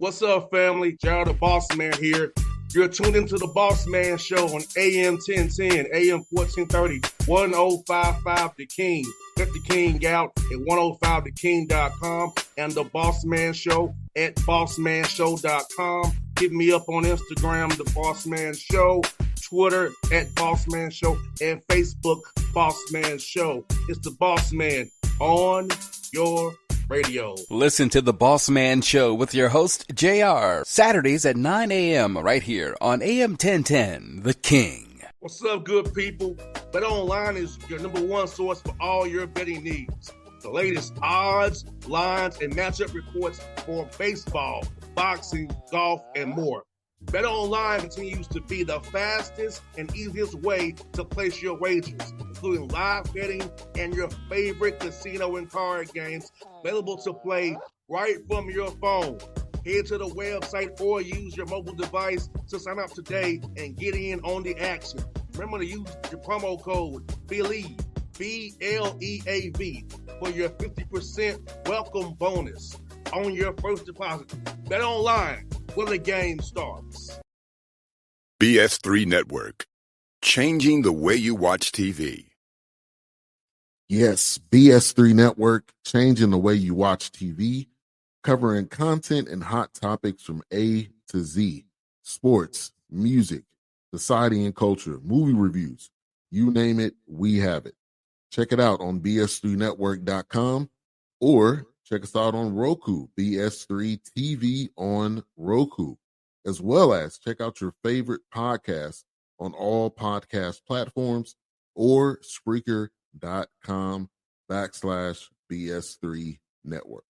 What's up, family? Gerald the Bossman here. You're tuned into the Bossman Show on AM 1010, AM 1430, 1055 The King. Let the King out at 105theking.com and the Bossman Show at bossmanshow.com. Hit me up on Instagram, The Bossman Show, Twitter at Bossman Show, and Facebook, Bossman Show. It's the Bossman on your radio. Listen to the Bossman Show with your host, JR, Saturdays at 9 a.m. right here on AM 1010, The King. What's up, good people? BetOnline is your number one source for all your betting needs. The latest odds, lines, and matchup reports for baseball, boxing, golf, and more. BetOnline continues to be the fastest and easiest way to place your wagers, including live betting and your favorite casino and card games available to play right from your phone. Head to the website or use your mobile device to sign up today and get in on the action. Remember to use your promo code BELIEVE, B-L-E-A-V, for your 50% welcome bonus on your first deposit. BetOnline, where the game starts. BS3 Network, changing the way you watch TV. Yes, BS3 Network, changing the way you watch TV, covering content and hot topics from A to Z, sports, music, society and culture, movie reviews, you name it, we have it. Check it out on bs3network.com or check us out on Roku, BS3 TV on Roku, as well as check out your favorite podcast on all podcast platforms or Spreaker.com/BS3 Network.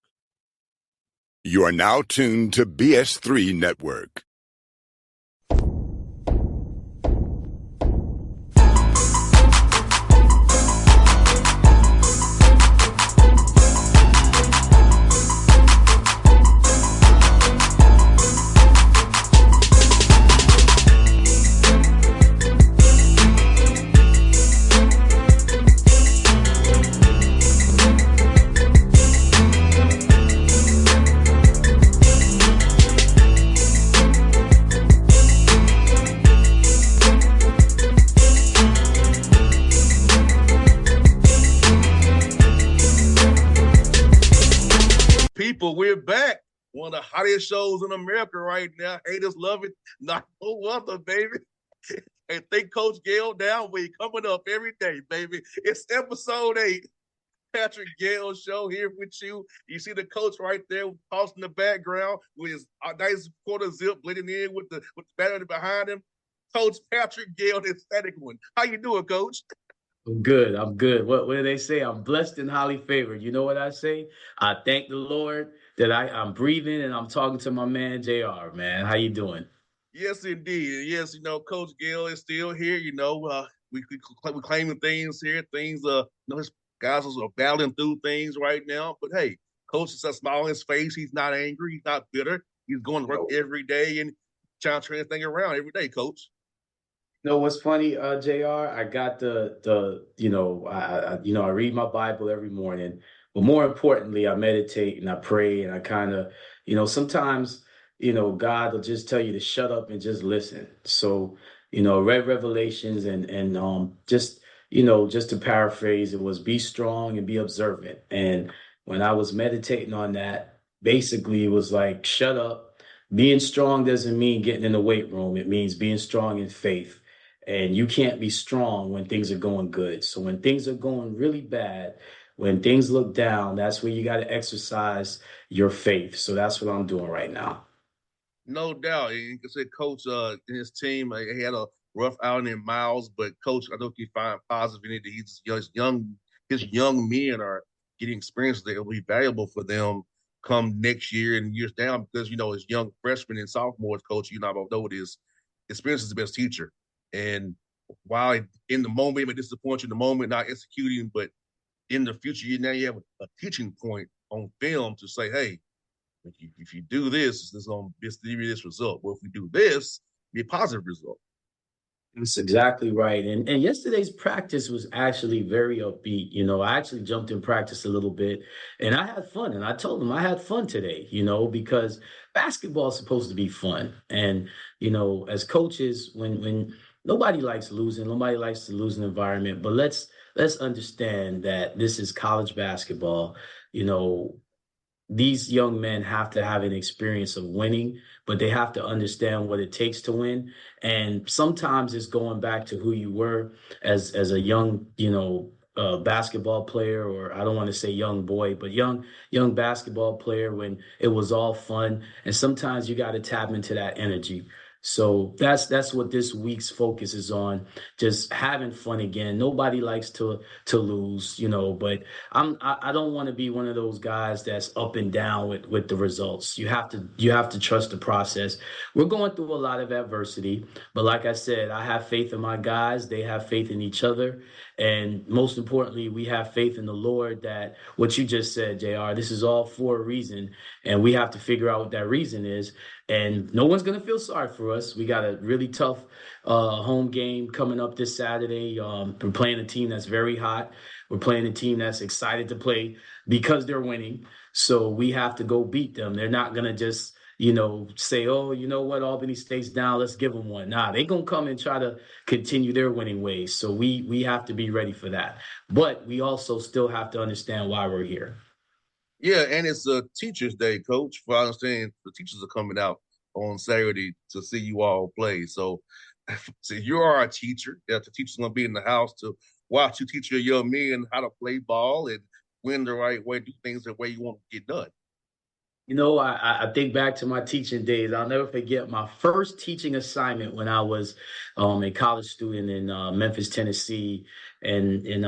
You are now tuned to BS3 Network. People, we're back. One of the hottest shows in America right now. Haters love it. Not no other, baby. And think Coach Gayle down. We coming up every day, baby. It's episode 8. Patrick Gayle Show here with you. You see the coach right there tossing the background with his nice quarter zip blending in with the banner behind him. Coach Patrick Gayle, the aesthetic one. How you doing, Coach? I'm good. I'm good. What do they say? I'm blessed and highly favored. You know what I say? I thank the Lord that I'm breathing and I'm talking to my man JR, man. How you doing? Yes, indeed. Yes, Coach Gayle is still here. We claiming things here. Things, his guys are battling through things right now. But hey, Coach has a smile on his face. He's not angry. He's not bitter. He's going to work every day and trying to turn this thing around every day, Coach. You know what's funny, JR? I got I read my Bible every morning, but more importantly, I meditate and I pray and I kind of, sometimes, God will just tell you to shut up and just listen. So, read Revelations and just to paraphrase, it was be strong and be observant. And when I was meditating on that, basically it was like, shut up. Being strong doesn't mean getting in the weight room. It means being strong in faith. And you can't be strong when things are going good. So when things are going really bad, when things look down, that's where you got to exercise your faith. So that's what I'm doing right now. No doubt. And you can say Coach and his team, he had a rough outing in Miles, but Coach, I think you find positive in it. His young men are getting experience that will be valuable for them come next year and years down because, as young freshmen and sophomores, Coach, I don't know this. Experience is the best teacher. And while in the moment, it may disappoint you in the moment, not executing, but in the future, now you have a teaching point on film to say, hey, if you do this, this is going to give you this result. Well, if we do this, be a positive result. That's exactly right. And yesterday's practice was actually very upbeat. I actually jumped in practice a little bit and I had fun. And I told them I had fun today, because basketball is supposed to be fun. And, as coaches, when nobody likes losing, nobody likes to lose an environment, but let's understand that this is college basketball. You know, these young men have to have an experience of winning, but they have to understand what it takes to win. And sometimes it's going back to who you were as a young, basketball player, or I don't want to say young boy, but young basketball player when it was all fun. And sometimes you got to tap into that energy. So that's what this week's focus is on, just having fun again. Nobody likes to lose, but I don't want to be one of those guys that's up and down with the results. You have to trust the process. We're going through a lot of adversity, but like I said, I have faith in my guys. They have faith in each other, and most importantly, we have faith in the Lord that what you just said, Jr. This is all for a reason, and we have to figure out what that reason is. And no one's gonna feel sorry for us. We got a really tough home game coming up this Saturday. We're playing a team that's very hot. We're playing a team that's excited to play because they're winning. So we have to go beat them. They're not going to just, say, oh, you know what, Albany State's down, let's give them one. Nah, they're going to come and try to continue their winning ways. So we have to be ready for that. But we also still have to understand why we're here. Yeah, and it's a Teachers Day, Coach. For I understand, the teachers are coming out on Saturday to see you all play. So, so you are a teacher. That the teacher's going to be in the house to watch you teach your young men how to play ball and win the right way, do things the way you want to get done. I think back to my teaching days. I'll never forget my first teaching assignment when I was a college student in Memphis, Tennessee, and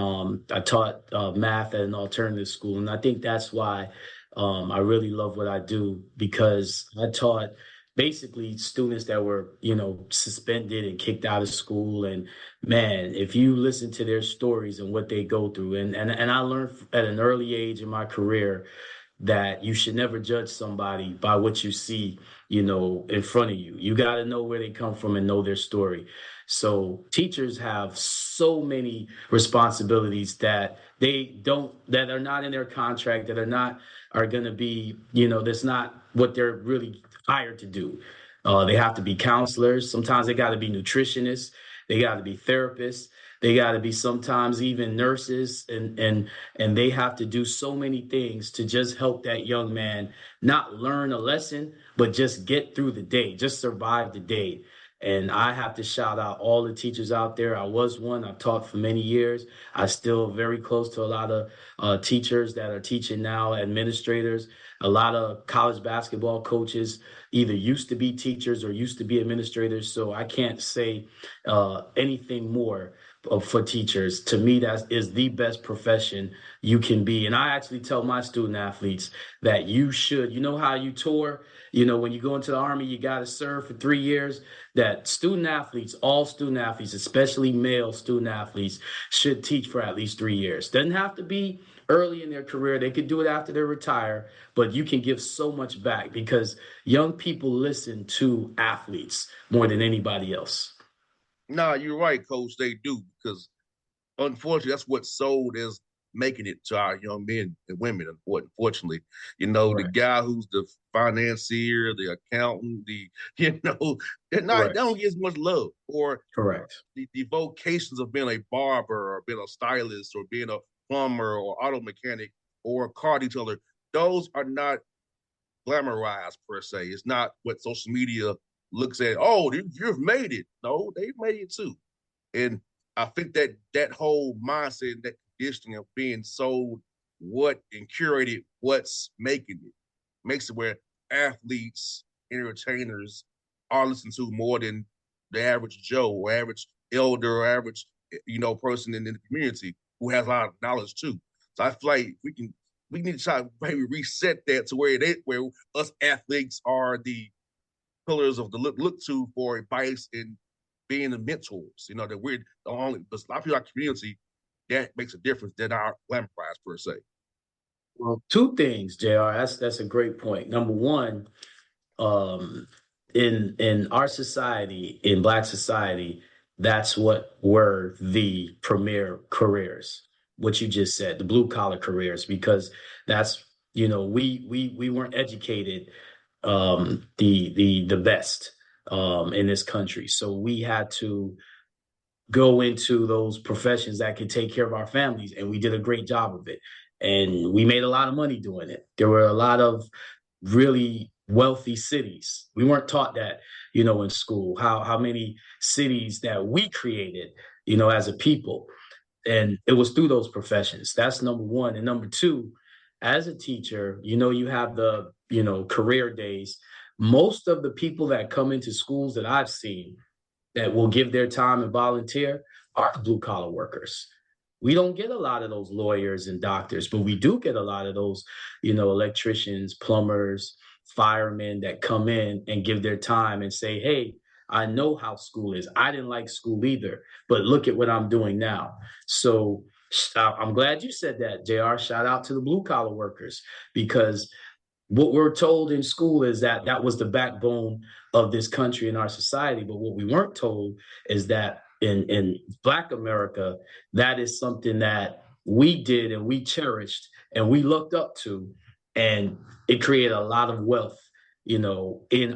I taught math at an alternative school, and I think that's why I really love what I do because I taught basically students that were suspended and kicked out of school, and man, if you listen to their stories and what they go through, and I learned at an early age in my career that you should never judge somebody by what you see, in front of you. You got to know where they come from and know their story. So teachers have so many responsibilities that are not in their contract, that are going to be, that's not what they're really hired to do. They have to be counselors. Sometimes they got to be nutritionists. They got to be therapists. They got to be sometimes even nurses, and they have to do so many things to just help that young man not learn a lesson, but just get through the day, just survive the day. And I have to shout out all the teachers out there. I was one. I've taught for many years. I still very close to a lot of teachers that are teaching now, administrators. A lot of college basketball coaches either used to be teachers or used to be administrators. So I can't say anything more for teachers. To me, that is the best profession you can be. And I actually tell my student athletes that you should, how you tour, when you go into the Army, you got to serve for 3 years. That student athletes, all student athletes, especially male student athletes, should teach for at least 3 years. Doesn't have to be early in their career. They could do it after they retire, but you can give so much back because young people listen to athletes more than anybody else. Nah, you're right, Coach. They do because unfortunately, that's what sold as making it to our young men and women. Unfortunately, the Correct. guy who's the financier, the accountant, they Correct. don't get as much love. Or Correct. the vocations of being a barber or being a stylist or being a plumber or auto mechanic or a car detailer. Those are not glamorized per se. It's not what social media looks at. Oh, you've made it. No, they've made it too. And I think that whole mindset, that conditioning of being sold what and curated what's making it, makes it where athletes, entertainers are listened to more than the average Joe or average elder or average, person in the community who has a lot of knowledge too. So I feel like we need to try to maybe reset that to where us athletes are the pillars of the look to for advice and being the mentors. That we're the only, because a lot of people in our community, that makes a difference than our glamorized per se. Well, two things, Jr. That's a great point. Number one, um, in our society, in Black society, that's what were the premier careers, what you just said, the blue collar careers, because that's, we weren't educated the best in this country. So we had to go into those professions that could take care of our families, and we did a great job of it. And we made a lot of money doing it. There were a lot of really wealthy cities. We weren't taught that, in school, how many cities that we created, as a people. And it was through those professions. That's number one. And number two, as a teacher, you have the, career days. Most of the people that come into schools that I've seen that will give their time and volunteer are the blue collar workers. We don't get a lot of those lawyers and doctors, but we do get a lot of those, electricians, plumbers, firemen that come in and give their time and say, hey, I know how school is. I didn't like school either, but look at what I'm doing now. So I'm glad you said that, JR. Shout out to the blue collar workers, because what we're told in school is that that was the backbone of this country and our society. But what we weren't told is that in Black America, that is something that we did and we cherished and we looked up to. And it created a lot of wealth, in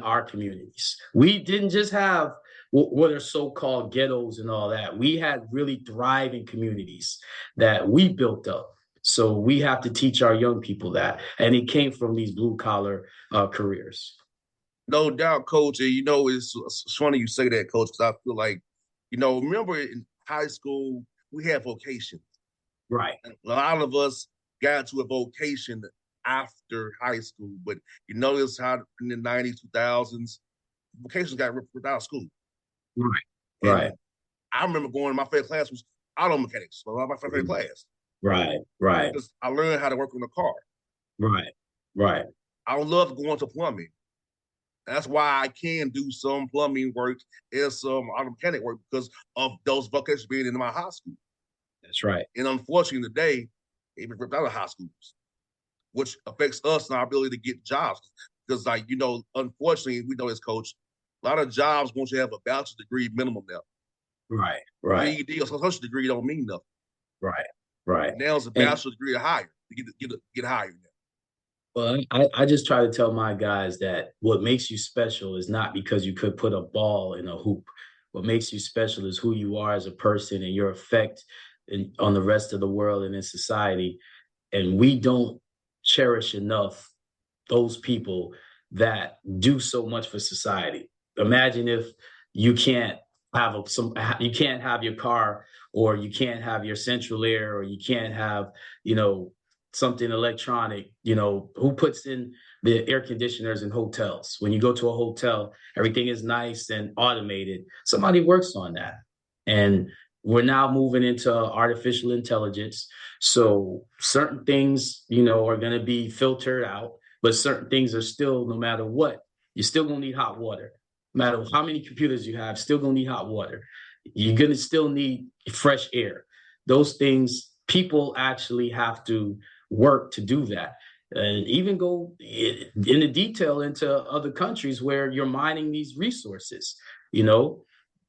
our communities. We didn't just have what are so-called ghettos and all that. We had really thriving communities that we built up. So we have to teach our young people that. And it came from these blue collar careers. No doubt, Coach. And, it's funny you say that, Coach, because I feel like, remember in high school, we had vocations. Right. And a lot of us got to a vocation after high school. But you notice how in the 90s, 2000s, vocations got ripped out of school. Right. And right. I remember going, my favorite class was auto mechanics. My favorite class. Right. Right. Because I learned how to work on a car. Right. Right. I love going to plumbing. That's why I can do some plumbing work and some auto mechanic work, because of those vocations being in my high school. That's right. And unfortunately, today, they've been ripped out of high schools, which affects us and our ability to get jobs. Because, unfortunately, we know as Coach, a lot of jobs want you to have a bachelor's degree minimum now. Right. Right. GED or associate degree don't mean nothing. Right. Right. Now it's a bachelor's degree or higher to get hired now. Well, I just try to tell my guys that what makes you special is not because you could put a ball in a hoop. What makes you special is who you are as a person and your effect on the rest of the world and in society. And we don't cherish enough those people that do so much for society. Imagine if you can't you can't have your car, or you can't have your central air, or you can't have, something electronic, who puts in the air conditioners in hotels? When you go to a hotel, everything is nice and automated. Somebody works on that. And we're now moving into artificial intelligence. So certain things, are going to be filtered out, but certain things are still, no matter what, you're still going to need hot water. No matter how many computers you have, still going to need hot water. You're going to still need fresh air. Those things, people actually have to work to do that. And even go in the detail into other countries where you're mining these resources.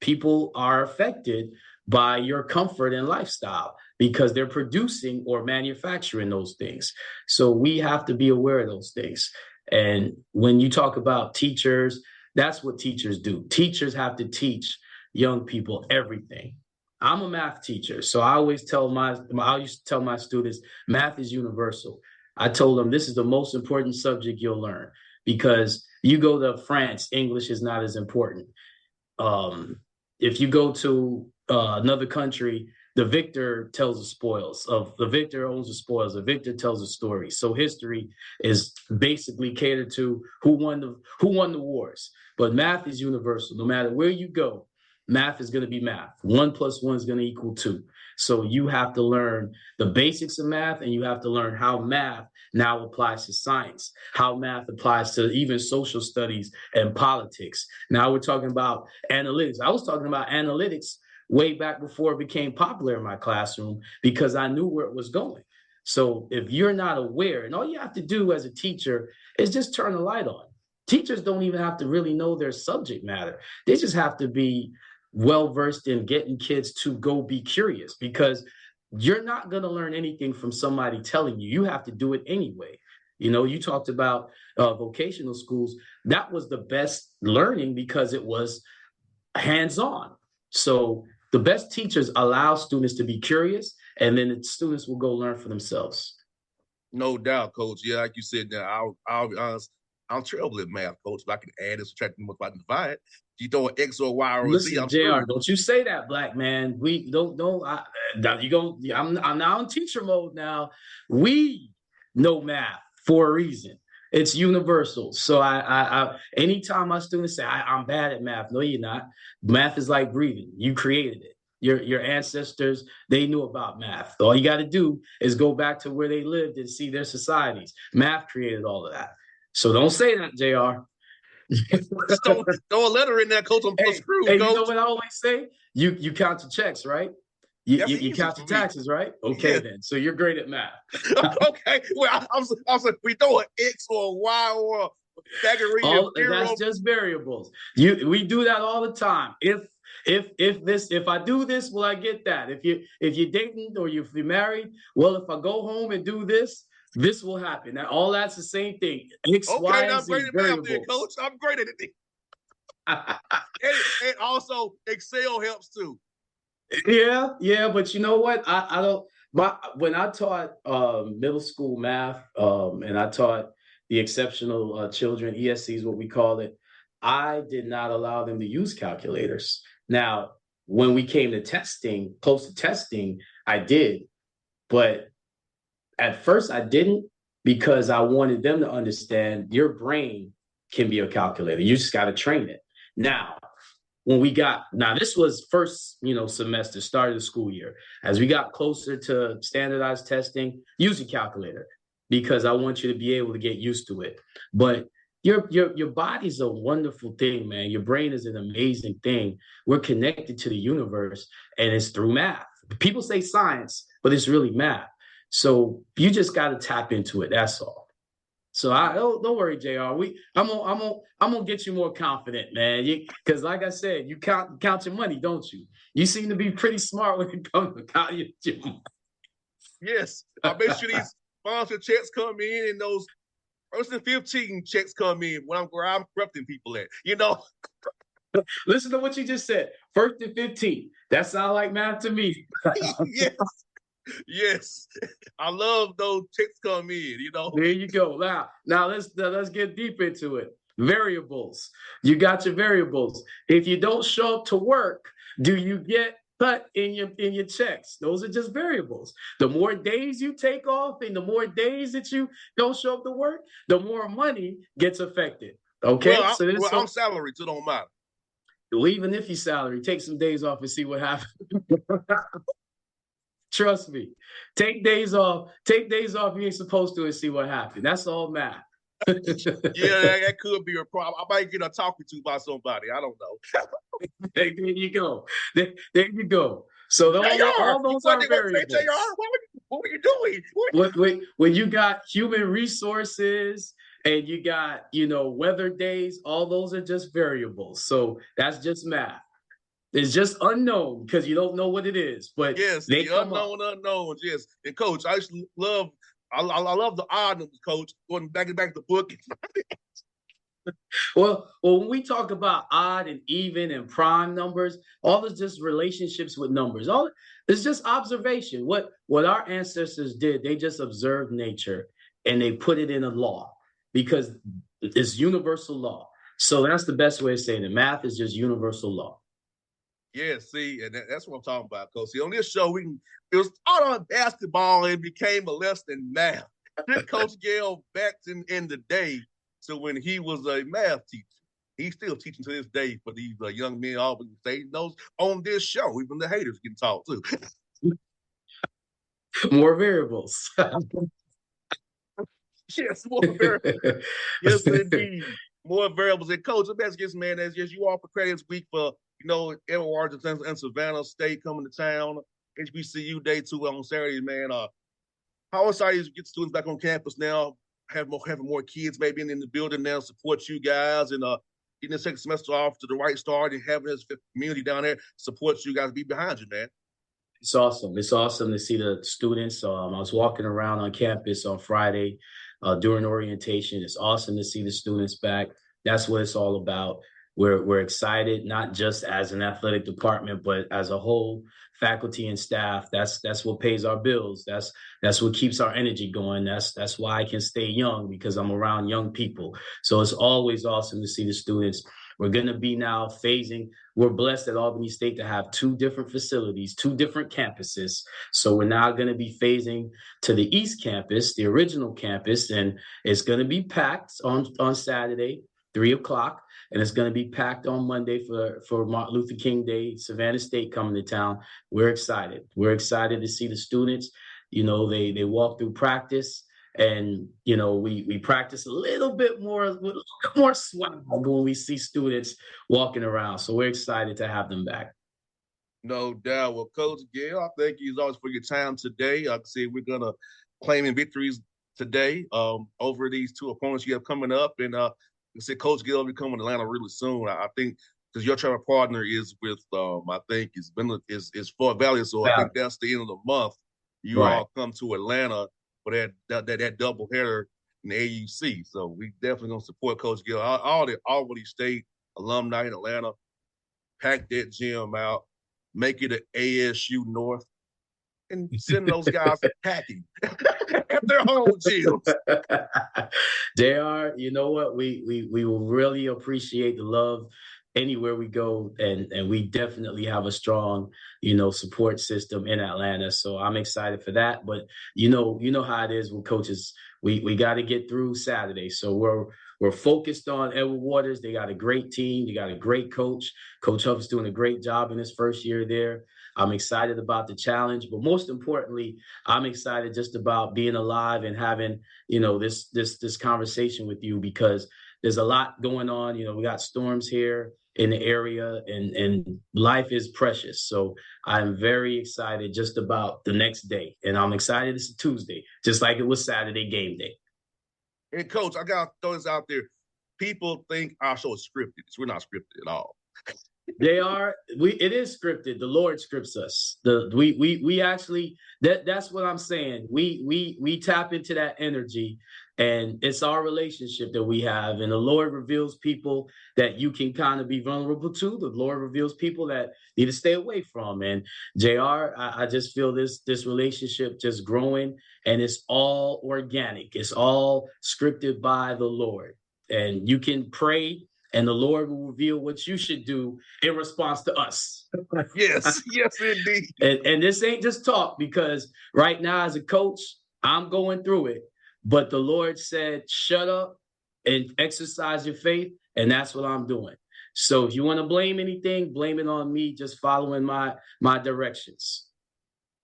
People are affected by your comfort and lifestyle because they're producing or manufacturing those things. So we have to be aware of those things. And when you talk about teachers, that's what teachers do. Teachers have to teach young people everything. I'm a math teacher, so I used to tell my students, math is universal. I told them this is the most important subject you'll learn, because you go to France, English is not as important. If you go to another country, the victor tells the spoils. The victor owns the spoils. The victor tells the story. So history is basically catered to who won the wars. But math is universal. No matter where you go, math is going to be math. 1 + 1 is going to equal 2. So you have to learn the basics of math, and you have to learn how math now applies to science, how math applies to even social studies and politics. Now we're talking about analytics. I was talking about analytics way back before it became popular in my classroom, because I knew where it was going. So if you're not aware, and all you have to do as a teacher is just turn the light on. Teachers don't even have to really know their subject matter. They just have to be well versed in getting kids to go be curious, because you're not going to learn anything from somebody telling you. You have to do it anyway. You talked about vocational schools. That was the best learning because it was hands-on. So the best teachers allow students to be curious, and then the students will go learn for themselves. No doubt, Coach. Yeah, like you said, now I'll be honest. I'm terrible at math, Coach. If I can add and subtract and multiply and divide, you throw an X or a Y or a Z, Listen, I'm JR, screwed. don't you say that, black man. We don't. You go. I'm now in teacher mode now. We know math for a reason. It's universal. So anytime my students say I'm bad at math, no, you're not. Math is like breathing. You created it. Your ancestors, they knew about math. All you got to do is go back to where they lived and see their societies. Math created all of that. So don't say that, JR. Just throw a letter in there, Coach. I'm screwed, Hey, Coach. you know what I always say? You count your checks, right? You count your taxes, right? Okay, yeah. Then. So you're great at math. Okay. Well, I'm saying we throw an X or a Y or a Pythagorean theorem. That's just variables. We do that all the time. If I do this, will I get that? If you're dating or if you're married, well, if I go home and do this will happen. Now, all that's the same thing. X, okay, Y, I'm Z, great at math, then, Coach. I'm great at it. and also, Excel helps too. Yeah, but you know what? I don't. When I taught middle school math, and I taught the exceptional children, ESC is what we call it, I did not allow them to use calculators. Now, when we came to testing, close to testing, I did, but at first I didn't, because I wanted them to understand your brain can be a calculator. You just got to train it. Now, this was first, semester, start of the school year. As we got closer to standardized testing, use a calculator, because I want you to be able to get used to it. But your body's a wonderful thing, man. Your brain is an amazing thing. We're connected to the universe, and it's through math. People say science, but it's really math. So you just got to tap into it. That's all. So don't worry, JR. I'm gonna get you more confident, man. Because like I said, you count your money, don't you? You seem to be pretty smart when it comes to counting your money. Yes, I make sure these sponsor checks come in and those first and 15 checks come in where I'm corrupting people at. Listen to what you just said. First and 15. That sounds like math to me. Yes, I love those checks come in. There you go. Now let's get deep into it. Variables. You got your variables. If you don't show up to work, do you get cut in your checks? Those are just variables. The more days you take off and the more days that you don't show up to work, the more money gets affected. Okay. I'm salaried, so it don't matter. Well, even if you're salary, take some days off and see what happens. Trust me. Take days off you ain't supposed to and see what happens. That's all math. Yeah, that could be a problem. I might get a talking to by somebody. I don't know. There you go. There you go. So all those are variables. What were you doing? When you got human resources and you got, weather days, all those are just variables. So that's just math. It's just unknown because you don't know what it is. But yes, the unknowns. Yes, and Coach, I love the odd numbers, Coach. Going back to the book. Well, when we talk about odd and even and prime numbers, all is just relationships with numbers. All it's just observation. What our ancestors did, they just observed nature and they put it in a law because it's universal law. So that's the best way of saying it. Math is just universal law. Yeah, see, and that's what I'm talking about, Coach. See, on this show, it was all on basketball and became a less than math. Coach Gayle back in the day, so when he was a math teacher, he's still teaching to this day for these young men. Always say knows on this show, even the haters can talk too. More variables. Yes, more variables. Yes, indeed. More variables. And Coach, let me ask you this, man, as you offer credits week for Edward and Savannah State coming to town, HBCU Day 2 on Saturday, man. How excited is to get students back on campus now, having more kids maybe in the building now, support you guys, and getting the second semester off to the right start and having this community down there support you guys, be behind you, man. It's awesome. It's awesome to see the students. I was walking around on campus on Friday during orientation. It's awesome to see the students back. That's what it's all about. We're excited, not just as an athletic department, but as a whole faculty and staff. That's what pays our bills. That's what keeps our energy going. That's why I can stay young, because I'm around young people. So it's always awesome to see the students. We're going to be now phasing. We're blessed at Albany State to have 2 different facilities, 2 different campuses. So we're now going to be phasing to the East Campus, the original campus, and it's going to be packed on Saturday, 3 o'clock. And it's going to be packed on Monday for Martin Luther King Day, Savannah State coming to town. We're excited. We're excited to see the students. You know, they walk through practice, and, you know, we practice a little bit more, with a little bit more swag when we see students walking around. So we're excited to have them back. No doubt. Well, Coach Gayle, I thank you as always for your time today. Like I said, we're going to claim victories today over these 2 opponents you have coming up. And I said, Coach Gayle will be coming to Atlanta really soon. I think because your travel partner is with, I think is Fort Valley. So I think that's the end of the month. You all come to Atlanta for that double header in the AUC. So we definitely going to support Coach Gayle. All the Albany State alumni in Atlanta, pack that gym out, make it an ASU North, and send those guys packing at their home gyms. JR, you know what? We will really appreciate the love anywhere we go, and we definitely have a strong, support system in Atlanta. So I'm excited for that. But you know how it is with coaches. We got to get through Saturday. So we're focused on Edward Waters. They got a great team. They got a great coach. Coach Huff's doing a great job in his first year there. I'm excited about the challenge, but most importantly, I'm excited just about being alive and having, this conversation with you, because there's a lot going on. We got storms here in the area, and life is precious. So I'm very excited just about the next day. And I'm excited it's a Tuesday, just like it was Saturday game day. And Coach, I got to throw this out there. People think our show is scripted. We're not scripted at all. It is scripted. The Lord scripts us. We actually, that's what I'm saying. We tap into that energy, and it's our relationship that we have. And the Lord reveals people that you can kind of be vulnerable to. The Lord reveals people that need to stay away from. And JR, I just feel this relationship just growing, and it's all organic. It's all scripted by the Lord. And you can pray, and the Lord will reveal what you should do in response to us. Yes, indeed. And this ain't just talk, because right now as a coach, I'm going through it. But the Lord said, shut up and exercise your faith. And that's what I'm doing. So if you want to blame anything, blame it on me, just following my directions.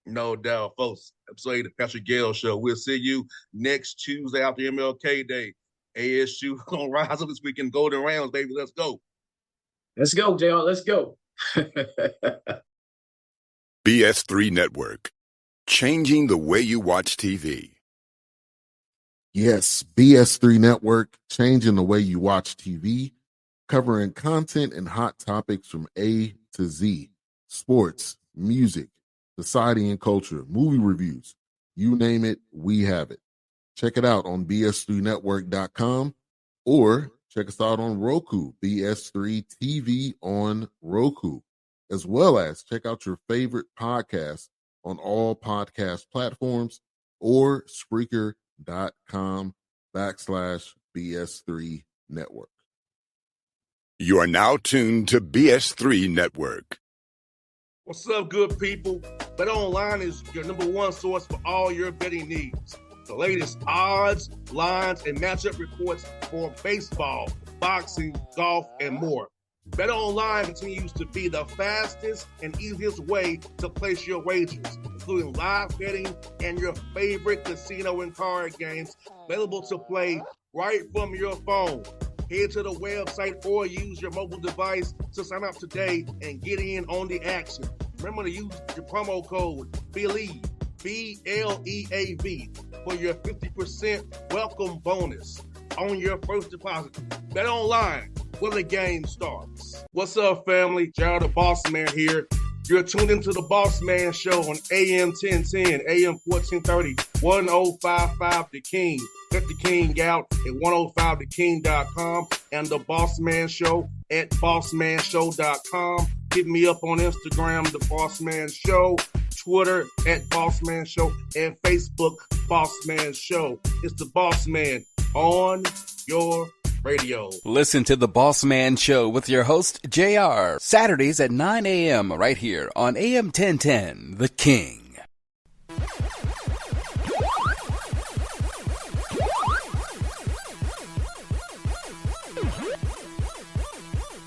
No doubt, folks. Episode of Pastor Gayle Show. We'll see you next Tuesday after MLK Day. ASU gonna rise up this weekend. Golden Rams, baby. Let's go. Let's go, JR. Let's go. BS3 Network. Changing the way you watch TV. Yes, BS3 Network, changing the way you watch TV, covering content and hot topics from A to Z. Sports, music, society and culture, movie reviews. You name it, we have it. Check it out on bs3network.com, or check us out on Roku, BS3 TV on Roku, as well as check out your favorite podcast on all podcast platforms, or Spreaker.com/BS3 Network. You are now tuned to BS3 Network. What's up, good people? BetOnline is your number one source for all your betting needs. The latest odds, lines, and matchup reports for baseball, boxing, golf, and more. BetOnline continues to be the fastest and easiest way to place your wagers, including live betting and your favorite casino and card games available to play right from your phone. Head to the website or use your mobile device to sign up today and get in on the action. Remember to use your promo code BELIEVE, BLEAV, for your 50% welcome bonus on your first deposit. BetOnline, where the game starts. What's up, family? Jared the Bossman here. You're tuned into the Bossman Show on AM 1010, AM 1430, 1055 The King. Let the King out at 105theking.com and the Bossman Show at bossmanshow.com. Hit me up on Instagram, The Bossman Show, Twitter at Bossman Show, and Facebook, Bossman Show. It's the Bossman on your radio. Listen to The Bossman Show with your host, JR, Saturdays at 9 a.m. right here on AM 1010, The King.